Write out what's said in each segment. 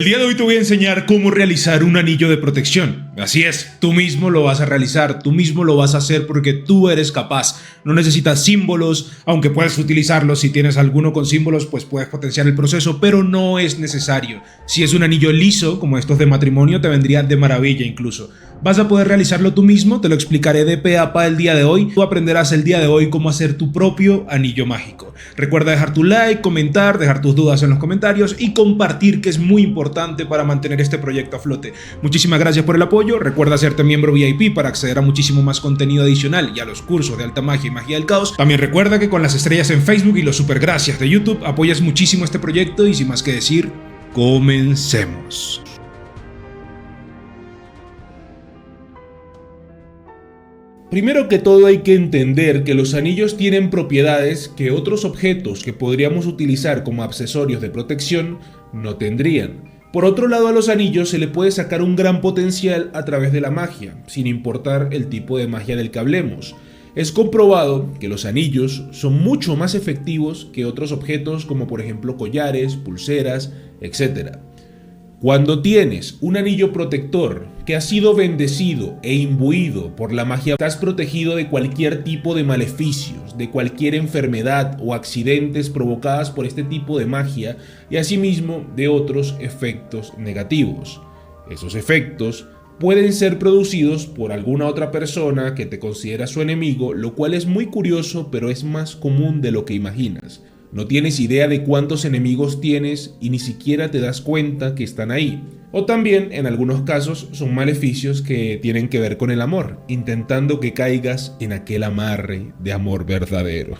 El día de hoy te voy a enseñar cómo realizar un anillo de protección. Así es, tú mismo lo vas a realizar, tú mismo lo vas a hacer porque tú eres capaz. No necesitas símbolos, aunque puedes utilizarlos. Si tienes alguno con símbolos, pues puedes potenciar el proceso, pero no es necesario. Si es un anillo liso, como estos de matrimonio, te vendría de maravilla incluso. Vas a poder realizarlo tú mismo, te lo explicaré de pe a pa el día de hoy. Tú aprenderás el día de hoy cómo hacer tu propio anillo mágico. Recuerda dejar tu like, comentar, dejar tus dudas en los comentarios y compartir, que es muy importante para mantener este proyecto a flote. Muchísimas gracias por el apoyo. Recuerda hacerte miembro VIP para acceder a muchísimo más contenido adicional y a los cursos de alta magia y magia del caos. También recuerda que con las estrellas en Facebook y los super gracias de YouTube apoyas muchísimo este proyecto y sin más que decir, comencemos. Primero que todo hay que entender que los anillos tienen propiedades que otros objetos que podríamos utilizar como accesorios de protección no tendrían. Por otro lado, a los anillos se le puede sacar un gran potencial a través de la magia, sin importar el tipo de magia del que hablemos. Es comprobado que los anillos son mucho más efectivos que otros objetos como por ejemplo collares, pulseras, etc. Cuando tienes un anillo protector que ha sido bendecido e imbuido por la magia, estás protegido de cualquier tipo de maleficios, de cualquier enfermedad o accidentes provocadas por este tipo de magia y asimismo de otros efectos negativos. Esos efectos pueden ser producidos por alguna otra persona que te considera su enemigo, lo cual es muy curioso, pero es más común de lo que imaginas. No tienes idea de cuántos enemigos tienes y ni siquiera te das cuenta que están ahí. O también, en algunos casos, son maleficios que tienen que ver con el amor, intentando que caigas en aquel amarre de amor verdadero.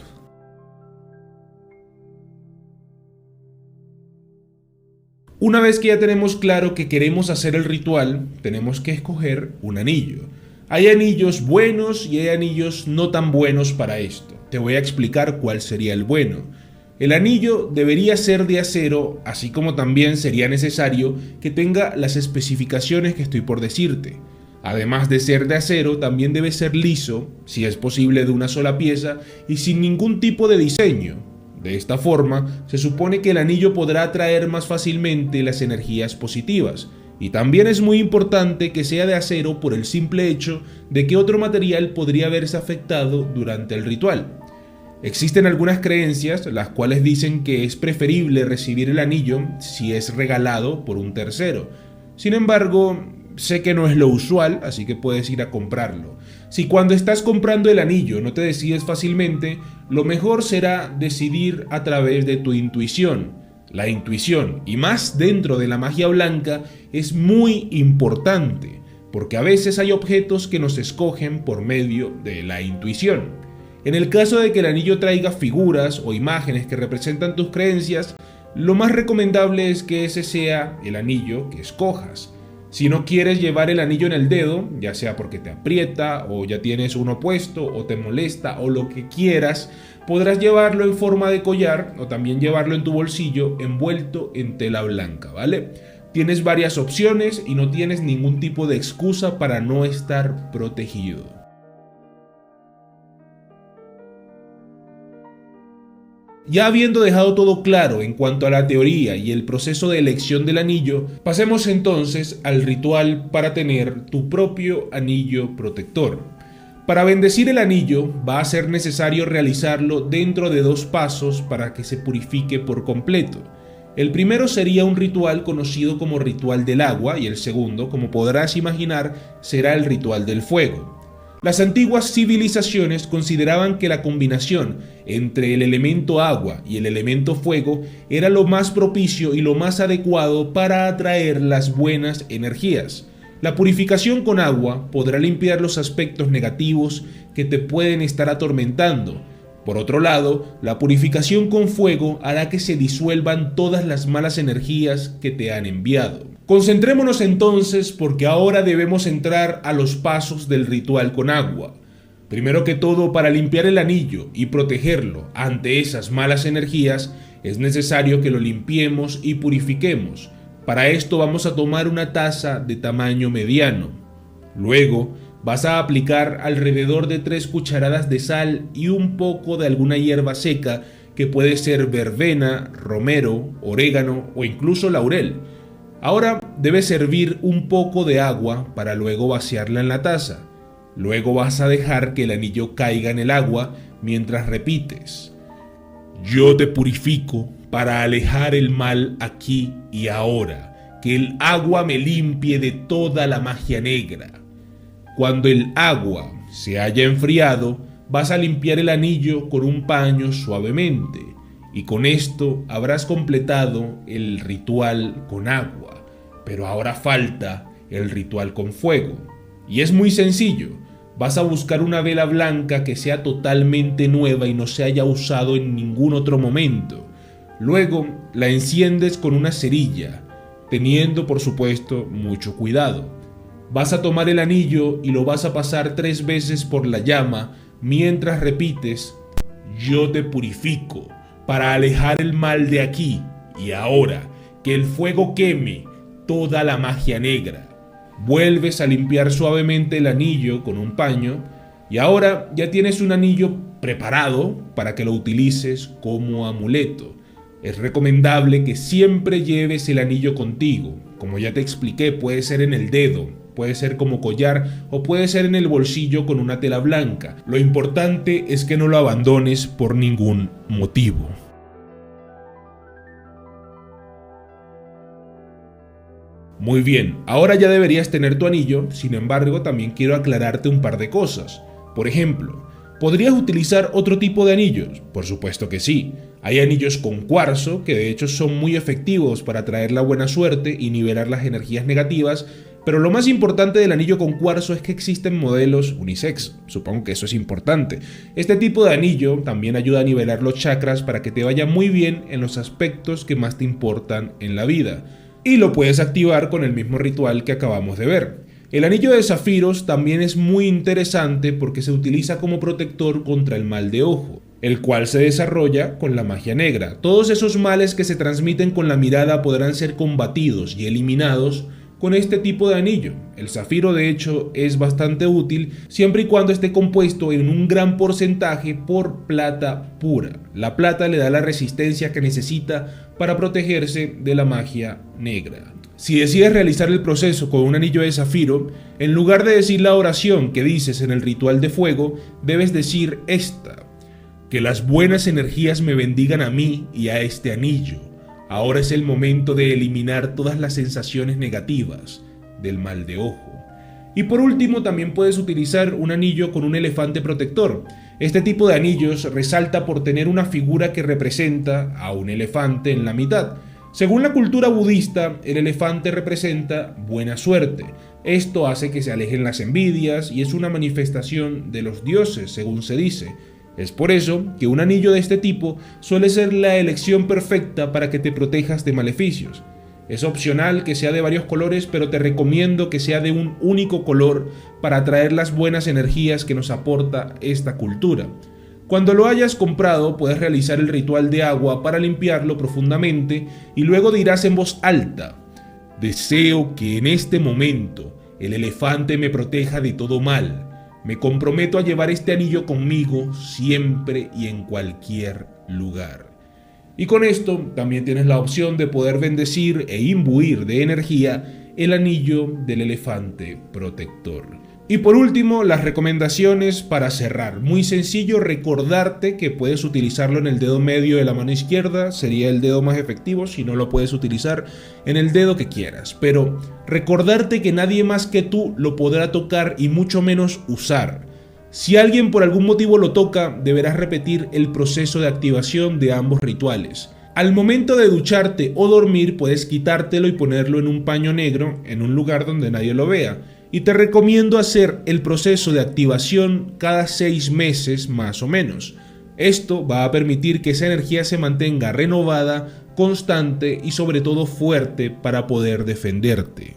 Una vez que ya tenemos claro que queremos hacer el ritual, tenemos que escoger un anillo. Hay anillos buenos y hay anillos no tan buenos para esto. Te voy a explicar cuál sería el bueno. El anillo debería ser de acero, así como también sería necesario que tenga las especificaciones que estoy por decirte. Además de ser de acero, también debe ser liso, si es posible de una sola pieza y sin ningún tipo de diseño. De esta forma, se supone que el anillo podrá atraer más fácilmente las energías positivas. Y también es muy importante que sea de acero por el simple hecho de que otro material podría verse afectado durante el ritual. Existen algunas creencias las cuales dicen que es preferible recibir el anillo si es regalado por un tercero. Sin embargo, sé que no es lo usual, así que puedes ir a comprarlo. Si cuando estás comprando el anillo no te decides fácilmente, lo mejor será decidir a través de tu intuición. La intuición, y más dentro de la magia blanca, es muy importante, porque a veces hay objetos que nos escogen por medio de la intuición. En el caso de que el anillo traiga figuras o imágenes que representan tus creencias, lo más recomendable es que ese sea el anillo que escojas. Si no quieres llevar el anillo en el dedo, ya sea porque te aprieta o ya tienes uno puesto o te molesta o lo que quieras, podrás llevarlo en forma de collar o también llevarlo en tu bolsillo envuelto en tela blanca, ¿vale? Tienes varias opciones y no tienes ningún tipo de excusa para no estar protegido. Ya habiendo dejado todo claro en cuanto a la teoría y el proceso de elección del anillo, pasemos entonces al ritual para tener tu propio anillo protector. Para bendecir el anillo va a ser necesario realizarlo dentro de 2 pasos para que se purifique por completo. El primero sería un ritual conocido como ritual del agua y el segundo, como podrás imaginar, será el ritual del fuego. Las antiguas civilizaciones consideraban que la combinación entre el elemento agua y el elemento fuego era lo más propicio y lo más adecuado para atraer las buenas energías. La purificación con agua podrá limpiar los aspectos negativos que te pueden estar atormentando. Por otro lado, la purificación con fuego hará que se disuelvan todas las malas energías que te han enviado. Concentrémonos entonces porque ahora debemos entrar a los pasos del ritual con agua. Primero que todo, para limpiar el anillo y protegerlo ante esas malas energías, es necesario que lo limpiemos y purifiquemos. Para esto vamos a tomar una taza de tamaño mediano. Luego, vas a aplicar alrededor de 3 cucharadas de sal y un poco de alguna hierba seca que puede ser verbena, romero, orégano o incluso laurel. Ahora debes servir un poco de agua para luego vaciarla en la taza. Luego vas a dejar que el anillo caiga en el agua mientras repites: yo te purifico para alejar el mal aquí y ahora, que el agua me limpie de toda la magia negra. Cuando el agua se haya enfriado, vas a limpiar el anillo con un paño suavemente, y con esto habrás completado el ritual con agua. Pero ahora falta el ritual con fuego, y es muy sencillo. Vas a buscar una vela blanca que sea totalmente nueva y no se haya usado en ningún otro momento. Luego la enciendes con una cerilla, teniendo por supuesto mucho cuidado. Vas a tomar el anillo y lo vas a pasar 3 veces por la llama mientras repites: yo te purifico para alejar el mal de aquí y ahora, que el fuego queme toda la magia negra. Vuelves a limpiar suavemente el anillo con un paño y ahora ya tienes un anillo preparado para que lo utilices como amuleto. Es recomendable que siempre lleves el anillo contigo. Como ya te expliqué, puede ser en el dedo, puede ser como collar o puede ser en el bolsillo con una tela blanca. Lo importante es que no lo abandones por ningún motivo. Muy bien, ahora ya deberías tener tu anillo, sin embargo también quiero aclararte un par de cosas. Por ejemplo, ¿podrías utilizar otro tipo de anillos? Por supuesto que sí. Hay anillos con cuarzo que de hecho son muy efectivos para traer la buena suerte y nivelar las energías negativas, pero lo más importante del anillo con cuarzo es que existen modelos unisex. Supongo que eso es importante. Este tipo de anillo también ayuda a nivelar los chakras para que te vaya muy bien en los aspectos que más te importan en la vida. Y lo puedes activar con el mismo ritual que acabamos de ver. El anillo de zafiros también es muy interesante porque se utiliza como protector contra el mal de ojo, el cual se desarrolla con la magia negra. Todos esos males que se transmiten con la mirada podrán ser combatidos y eliminados con este tipo de anillo. El zafiro de hecho es bastante útil siempre y cuando esté compuesto en un gran porcentaje por plata pura. La plata le da la resistencia que necesita para protegerse de la magia negra. Si decides realizar el proceso con un anillo de zafiro, en lugar de decir la oración que dices en el ritual de fuego, debes decir esta: que las buenas energías me bendigan a mí y a este anillo. Ahora es el momento de eliminar todas las sensaciones negativas del mal de ojo. Y por último, también puedes utilizar un anillo con un elefante protector. Este tipo de anillos resalta por tener una figura que representa a un elefante en la mitad. Según la cultura budista, el elefante representa buena suerte. Esto hace que se alejen las envidias y es una manifestación de los dioses, según se dice. Es por eso que un anillo de este tipo suele ser la elección perfecta para que te protejas de maleficios. Es opcional que sea de varios colores, pero te recomiendo que sea de un único color para atraer las buenas energías que nos aporta esta cultura. Cuando lo hayas comprado, puedes realizar el ritual de agua para limpiarlo profundamente y luego dirás en voz alta: deseo que en este momento el elefante me proteja de todo mal. Me comprometo a llevar este anillo conmigo siempre y en cualquier lugar. Y con esto también tienes la opción de poder bendecir e imbuir de energía el anillo del elefante protector. Y por último, las recomendaciones para cerrar. Muy sencillo, recordarte que puedes utilizarlo en el dedo medio de la mano izquierda, sería el dedo más efectivo. Si no, lo puedes utilizar en el dedo que quieras, pero recordarte que nadie más que tú lo podrá tocar y mucho menos usar. Si alguien por algún motivo lo toca, deberás repetir el proceso de activación de ambos rituales. Al momento de ducharte o dormir, puedes quitártelo y ponerlo en un paño negro en un lugar donde nadie lo vea. Y te recomiendo hacer el proceso de activación cada 6 meses más o menos. Esto va a permitir que esa energía se mantenga renovada, constante y sobre todo fuerte para poder defenderte.